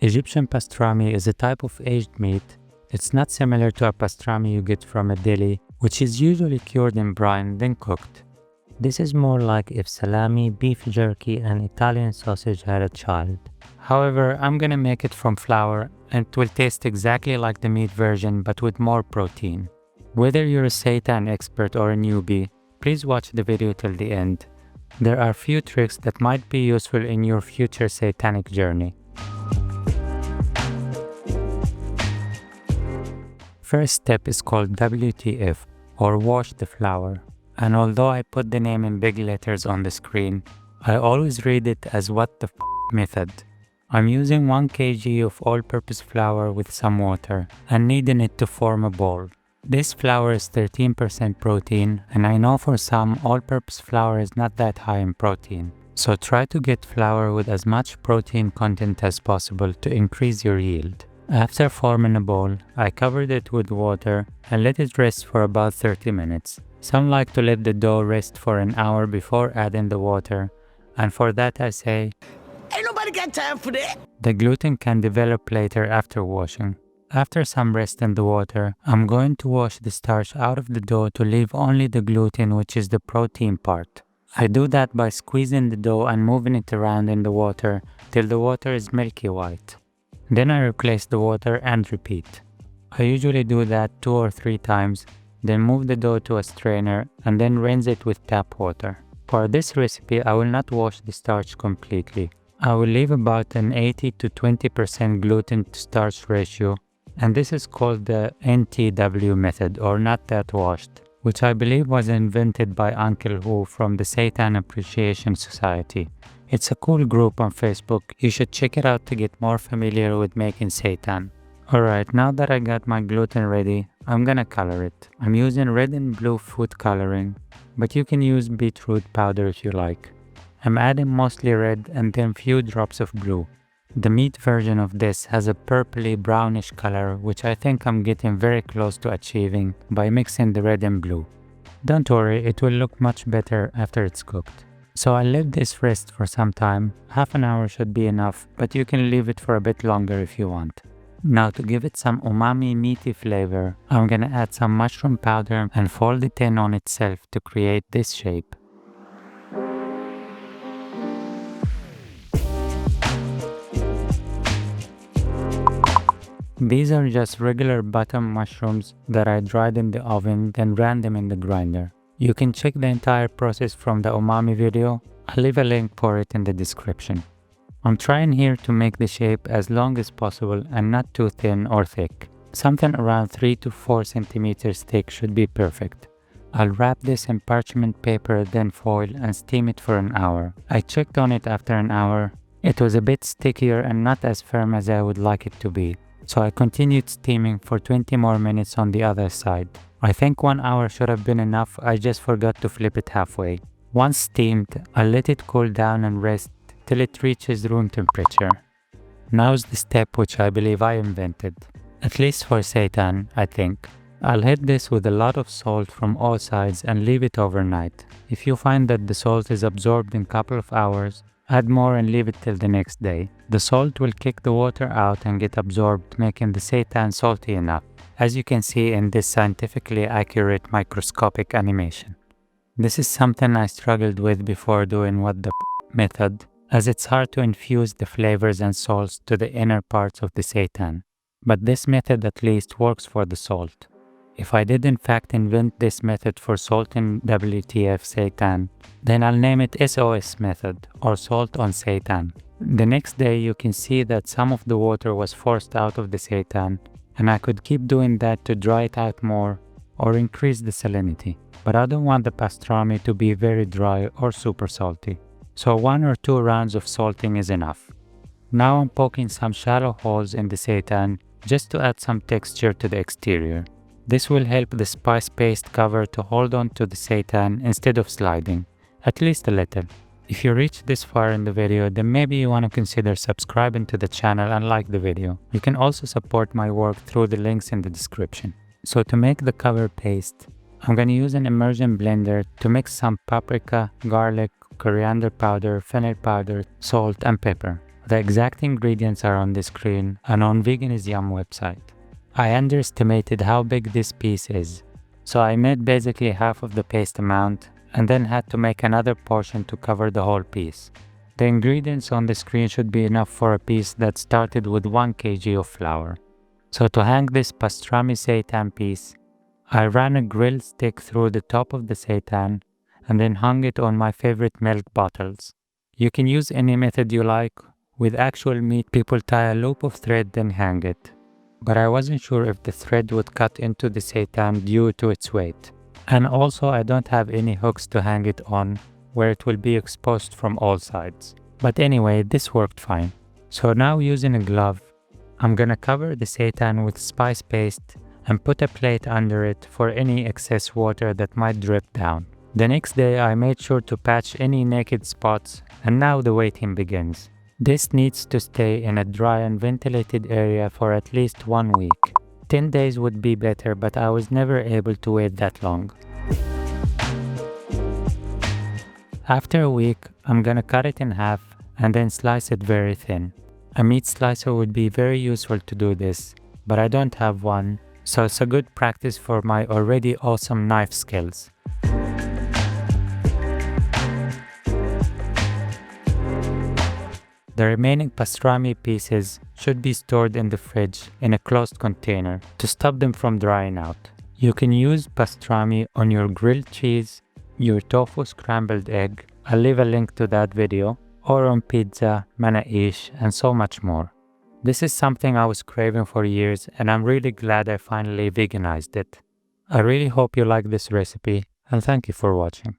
Egyptian pastrami is a type of aged meat. It's not similar to a pastrami you get from a deli, which is usually cured in brine then cooked. This is more like if salami, beef jerky, and Italian sausage had a child. However, I'm gonna make it from flour and it will taste exactly like the meat version but with more protein. Whether you're a seitan expert or a newbie, please watch the video till the end. There are few tricks that might be useful in your future satanic journey. First step is called WTF, or wash the flour. And although I put the name in big letters on the screen, I always read it as what the method. I'm using 1 kg of all-purpose flour with some water and kneading it to form a ball. This flour is 13% protein, and I know for some all-purpose flour is not that high in protein. So try to get flour with as much protein content as possible to increase your yield. After forming a ball, I covered it with water and let it rest for about 30 minutes. Some like to let the dough rest for an hour before adding the water, and for that I say, ain't nobody got time for that. The gluten can develop later after washing. After some rest in the water, I'm going to wash the starch out of the dough to leave only the gluten, which is the protein part. I do that by squeezing the dough and moving it around in the water till the water is milky white. Then I replace the water and repeat. I usually do that 2 or 3 times, then move the dough to a strainer and then rinse it with tap water. For this recipe, I will not wash the starch completely. I will leave about an 80 to 20% gluten to starch ratio, and this is called the NTW method, or not that washed, which I believe was invented by Uncle Who from the Seitan Appreciation Society. It's a cool group on Facebook. You should check it out to get more familiar with making seitan. Alright, now that I got my gluten ready, I'm gonna color it. I'm using red and blue food coloring, but you can use beetroot powder if you like. I'm adding mostly red and then few drops of blue. The meat version of this has a purpley brownish color, which I think I'm getting very close to achieving by mixing the red and blue. Don't worry, it will look much better after it's cooked. So I let this rest for some time. Half an hour should be enough, but you can leave it for a bit longer if you want. Now to give it some umami meaty flavor, I'm gonna add some mushroom powder and fold it in on itself to create this shape. These are just regular button mushrooms that I dried in the oven, then ran them in the grinder. You can check the entire process from the umami video. I'll leave a link for it in the description. I'm trying here to make the shape as long as possible and not too thin or thick. Something around 3 to 4 centimeters thick should be perfect. I'll wrap this in parchment paper, then foil and steam it for an hour. I checked on it after an hour. It was a bit stickier and not as firm as I would like it to be. So I continued steaming for 20 more minutes on the other side. I think 1 hour should have been enough, I just forgot to flip it halfway. Once steamed, I let it cool down and rest till it reaches room temperature. Now's the step which I believe I invented. At least for seitan, I think. I'll hit this with a lot of salt from all sides and leave it overnight. If you find that the salt is absorbed in a couple of hours, add more and leave it till the next day. The salt will kick the water out and get absorbed, making the seitan salty enough, as you can see in this scientifically accurate microscopic animation. This is something I struggled with before doing what the method, as it's hard to infuse the flavors and salts to the inner parts of the seitan. But this method at least works for the salt. If I did in fact invent this method for salting WTF seitan, then I'll name it SOS method, or salt on seitan. The next day you can see that some of the water was forced out of the seitan, and I could keep doing that to dry it out more or increase the salinity. But I don't want the pastrami to be very dry or super salty. So 1 or 2 rounds of salting is enough. Now I'm poking some shallow holes in the seitan just to add some texture to the exterior. This will help the spice paste cover to hold on to the seitan instead of sliding, at least a little. If you reached this far in the video, then maybe you want to consider subscribing to the channel and like the video. You can also support my work through the links in the description. So to make the cover paste, I'm going to use an immersion blender to mix some paprika, garlic, coriander powder, fennel powder, salt and pepper. The exact ingredients are on the screen and on Veganism website. I underestimated how big this piece is, so I made basically half of the paste amount and then had to make another portion to cover the whole piece. The ingredients on the screen should be enough for a piece that started with 1 kg of flour. So to hang this pastrami seitan piece, I ran a grill stick through the top of the seitan and then hung it on my favorite milk bottles. You can use any method you like. With actual meat, people tie a loop of thread then hang it. But I wasn't sure if the thread would cut into the seitan due to its weight. And also I don't have any hooks to hang it on where it will be exposed from all sides. But anyway, this worked fine. So now using a glove, I'm gonna cover the seitan with spice paste and put a plate under it for any excess water that might drip down. The next day I made sure to patch any naked spots, and now the waiting begins. This needs to stay in a dry and ventilated area for at least 1 week. 10 days would be better, but I was never able to wait that long. After a week, I'm gonna cut it in half and then slice it very thin. A meat slicer would be very useful to do this, but I don't have one, so it's a good practice for my already awesome knife skills. The remaining pastrami pieces should be stored in the fridge in a closed container to stop them from drying out. You can use pastrami on your grilled cheese, your tofu scrambled egg, I'll leave a link to that video, or on pizza, manaish, and so much more. This is something I was craving for years, and I'm really glad I finally veganized it. I really hope you like this recipe, and thank you for watching.